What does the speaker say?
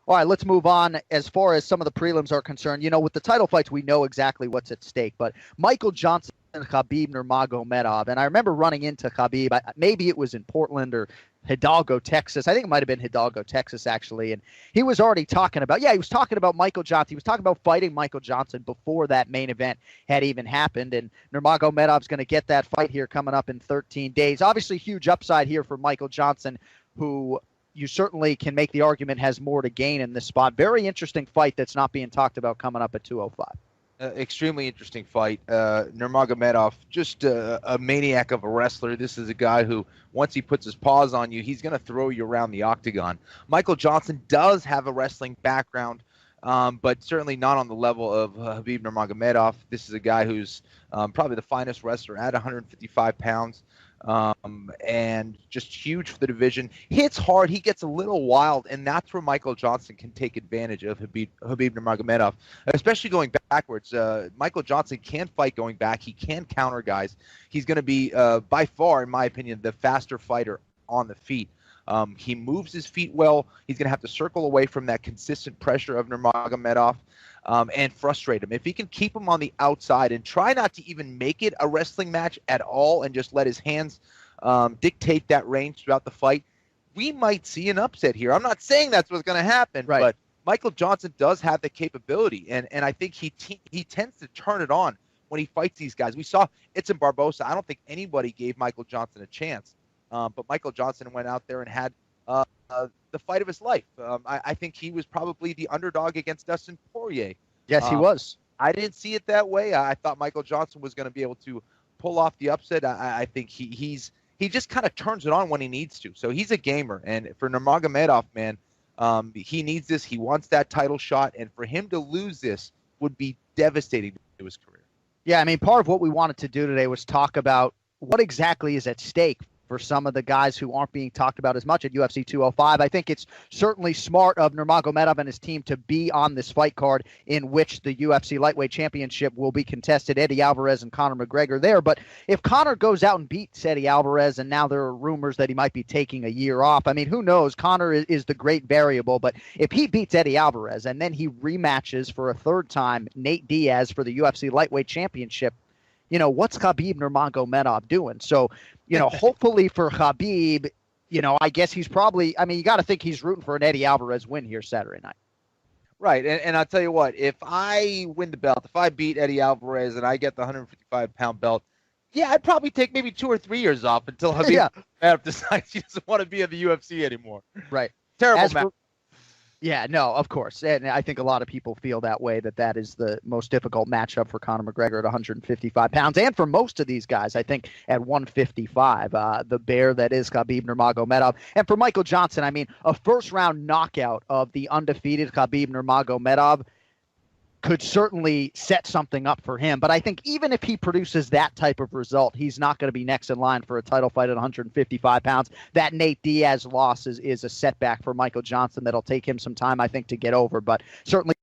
All right, let's move on. As far as some of the prelims are concerned, with the title fights, we know exactly what's at stake. But Michael Johnson and KHABIB Nurmagomedov, and I remember running into KHABIB. Maybe it was in Portland or Hidalgo, Texas. I think it might have been Hidalgo, Texas, actually. And he was already talking about, he was talking about Michael Johnson. He was talking about fighting Michael Johnson before that main event had even happened. And Nurmagomedov's going to get that fight here coming up in 13 days. Obviously, huge upside here for Michael Johnson, who you certainly can make the argument has more to gain in this spot. Very interesting fight that's not being talked about coming up at 205. Extremely interesting fight. Nurmagomedov, just a maniac of a wrestler. This is a guy who, once he puts his paws on you, he's going to throw you around the octagon. Michael Johnson does have a wrestling background, but certainly not on the level of KHABIB Nurmagomedov. This is a guy who's probably the finest wrestler at 155 pounds. And just huge for the division. Hits hard. He gets a little wild, and that's where Michael Johnson can take advantage of KHABIB Nurmagomedov, especially going backwards. Michael Johnson can fight going back. He can counter guys. He's going to be, by far, in my opinion, the faster fighter on the feet. He moves his feet well. He's going to have to circle away from that consistent pressure of Nurmagomedov and frustrate him. If he can keep him on the outside and try not to even make it a wrestling match at all and just let his hands dictate that range throughout the fight, we might see an upset here. I'm not saying that's what's going to happen, right, but Michael Johnson does have the capability, and I think he tends to turn it on when he fights these guys. We saw Edson Barbosa. I don't think anybody gave Michael Johnson a chance. But Michael Johnson went out there and had the fight of his life. I think he was probably the underdog against Dustin Poirier. Yes, he was. I didn't see it that way. I thought Michael Johnson was going to be able to pull off the upset. I think he just kind of turns it on when he needs to. So he's a gamer. And for Nurmagomedov, man, he needs this. He wants that title shot. And for him to lose this would be devastating to his career. Yeah, I mean, part of what we wanted to do today was talk about what exactly is at stake for some of the guys who aren't being talked about as much at UFC 205. I think it's certainly smart of Nurmagomedov and his team to be on this fight card in which the UFC Lightweight Championship will be contested. Eddie Alvarez and Conor McGregor there. But if Conor goes out and beats Eddie Alvarez, and now there are rumors that he might be taking a year off, I mean, who knows? Conor is the great variable. But if he beats Eddie Alvarez and then he rematches for a third time Nate Diaz for the UFC Lightweight Championship, what's KHABIB Nurmagomedov doing? So, hopefully for KHABIB, I guess he's probably, you got to think he's rooting for an Eddie Alvarez win here Saturday night. Right. And I'll tell you what, if I win the belt, if I beat Eddie Alvarez and I get the 155-pound belt, I'd probably take maybe 2 or 3 years off until KHABIB decides he doesn't want to be in the UFC anymore. Right. Terrible match. Yeah, no, of course. And I think a lot of people feel that way, that is the most difficult matchup for Conor McGregor at 155 pounds. And for most of these guys, I think at 155, the bear that is KHABIB Nurmagomedov. And for Michael Johnson, a first-round knockout of the undefeated KHABIB Nurmagomedov could certainly set something up for him. But I think even if he produces that type of result, he's not going to be next in line for a title fight at 155 pounds. That Nate Diaz loss is a setback for Michael Johnson that'll take him some time, I think, to get over. But certainly